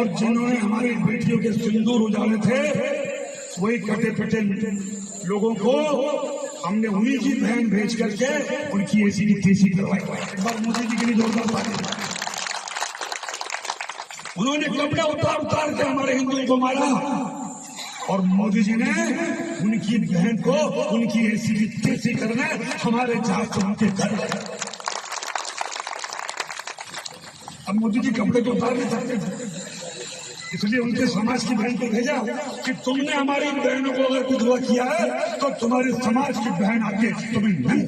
और जिन्होंने हमारी बेटियों के सिंदूर उजाड़े थे, वही कटे पिटे लोगों को हमने उन्हीं की बहन भेज करके उनकी ऐसी की तेजी करवाई। एक बार मोदी जी के लिए जोरदार ताली। उन्होंने कपड़े उतार उतार के हमारे हिंदुओं को मारा और मोदी जी ने उनकी बहन को उनकी ऐसी की तेजी करने हमारे जहाज से उनके घर। अब मोदी जी कपड़े तो उतार नहीं सकते, इसलिए उनके समाज की बहन को भेजा कि तुमने हमारी बहनों को अगर विधवा किया है तो तुम्हारे समाज की बहन आके तुम्हें नहीं।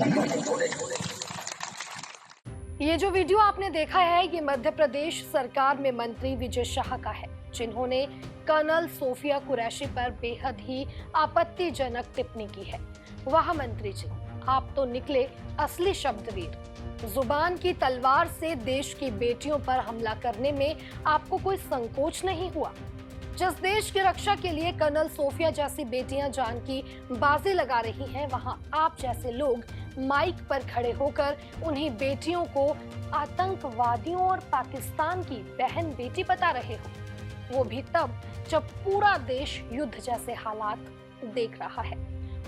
ये जो वीडियो आपने देखा है, ये मध्य प्रदेश सरकार में मंत्री विजय शाह का है, जिन्होंने कर्नल सोफिया कुरैशी पर बेहद ही आपत्तिजनक टिप्पणी की है। वाह मंत्री जी, आप तो निकले असली शब्दवीर। जुबान की तलवार से देश की बेटियों पर हमला करने में आपको कोई संकोच नहीं हुआ। जिस देश की रक्षा के लिए कर्नल सोफिया जैसी बेटियां जान की बाजी लगा रही हैं, वहां आप जैसे लोग माइक पर खड़े होकर उन्हीं बेटियों को आतंकवादियों और पाकिस्तान की बहन बेटी बता रहे हो, वो भी तब जब पूरा देश युद्ध जैसे हालात देख रहा है।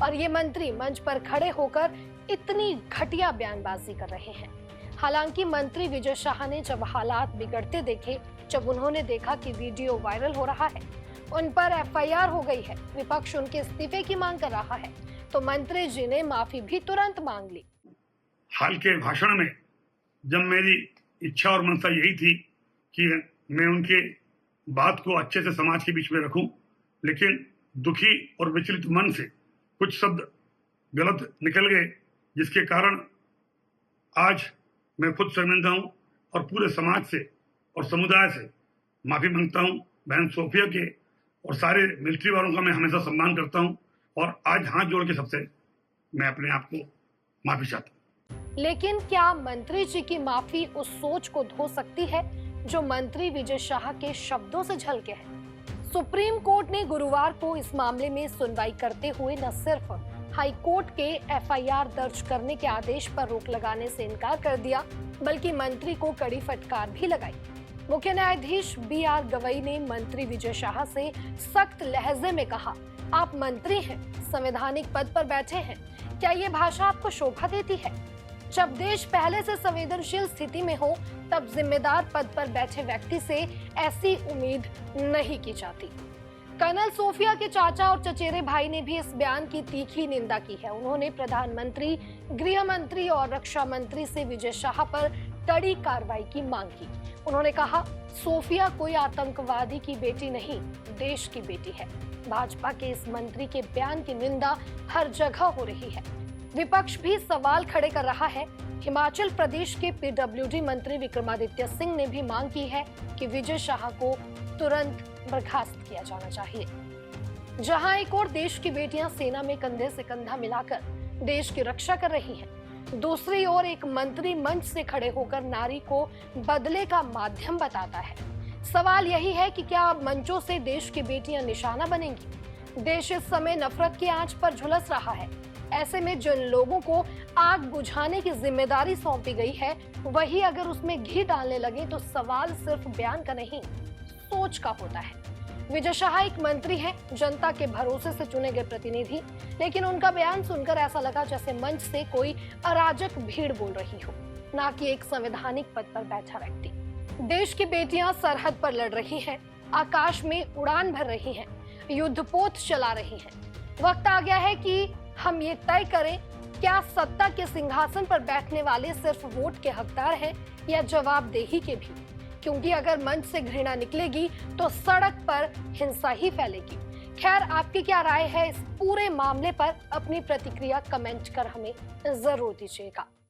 और ये मंत्री मंच पर खड़े होकर इतनी घटिया बयानबाजी कर रहे हैं। हालांकि मंत्री विजय शाह ने जब हालात बिगड़ते देखे, जब उन्होंने देखा कि वीडियो वायरल हो रहा है, उन पर एफआईआर हो गई है, विपक्ष उनके इस्तीफे की मांग कर रहा है, तो मंत्री जी ने माफी भी तुरंत मांग ली। हाल के भाषण में जब मेरी इच्छा और मनसा यही थी कि मैं उनके बात को अच्छे से समाज के बीच में रखूं, लेकिन दुखी और विचलित मन से कुछ शब्द गलत निकल गए, जिसके कारण आज मैं खुद शर्मिंदा हूं और पूरे समाज से और समुदाय से माफी मांगता हूं। बहन सोफिया के और सारे मिलिट्री वालों का मैं हमेशा सम्मान करता हूं और आज हाथ जोड़ के सबसे मैं अपने आप को माफी चाहता हूं। लेकिन क्या मंत्री जी की माफी उस सोच को धो सकती है जो मंत्री विजय शाह के शब्दों से झलके है? सुप्रीम कोर्ट ने गुरुवार को इस मामले में सुनवाई करते हुए न सिर्फ हाई कोर्ट के एफआईआर दर्ज करने के आदेश पर रोक लगाने से इनकार कर दिया, बल्कि मंत्री को कड़ी फटकार भी लगाई। मुख्य न्यायाधीश BR गवई ने मंत्री विजय शाह से सख्त लहजे में कहा, आप मंत्री हैं, संवैधानिक पद पर बैठे हैं, क्या ये भाषा आपको शोभा देती है? जब देश पहले से संवेदनशील स्थिति में हो, तब जिम्मेदार पद पर बैठे व्यक्ति से ऐसी उम्मीद नहीं की जाती। कर्नल सोफिया के चाचा और चचेरे भाई ने भी इस बयान की तीखी निंदा की है। उन्होंने प्रधानमंत्री, गृह मंत्री और रक्षा मंत्री से विजय शाह पर कड़ी कार्रवाई की मांग की। उन्होंने कहा, सोफिया कोई आतंकवादी की बेटी नहीं, देश की बेटी है। भाजपा के इस मंत्री के बयान की निंदा हर जगह हो रही है। विपक्ष भी सवाल खड़े कर रहा है। हिमाचल प्रदेश के PWD मंत्री विक्रमादित्य सिंह ने भी मांग की है कि विजय शाह को तुरंत बर्खास्त किया जाना चाहिए। जहां एक और देश की बेटियां सेना में कंधे से कंधा मिलाकर देश की रक्षा कर रही हैं, दूसरी ओर एक मंत्री मंच से खड़े होकर नारी को बदले का माध्यम बताता है। सवाल यही है कि क्या अब मंचों से देश की बेटियां निशाना बनेंगी? देश इस समय नफरत की आंच पर झुलस रहा है। ऐसे में जिन लोगों को आग बुझाने की जिम्मेदारी सौंपी गई है, वही अगर उसमें घी डालने लगे तो सवाल सिर्फ बयान का नहीं, सोच का होता है। विजय शाह एक मंत्री हैं, जनता के भरोसे से चुने गए प्रतिनिधि, लेकिन उनका बयान सुनकर ऐसा लगा जैसे मंच से कोई अराजक भीड़ बोल रही हो, ना कि एक संवैधानिक पद पर बैठा व्यक्ति। देश की बेटियां सरहद पर लड़ रही हैं, आकाश में उड़ान भर रही हैं, युद्धपोत चला रही हैं। वक्त आ गया है कि हम ये तय करें, क्या सत्ता के सिंहासन पर बैठने वाले सिर्फ वोट के हकदार हैं या जवाबदेही के भी? क्योंकि अगर मंच से घृणा निकलेगी तो सड़क पर हिंसा ही फैलेगी। खैर, आपकी क्या राय है इस पूरे मामले पर? अपनी प्रतिक्रिया कमेंट कर हमें जरूर दीजिएगा।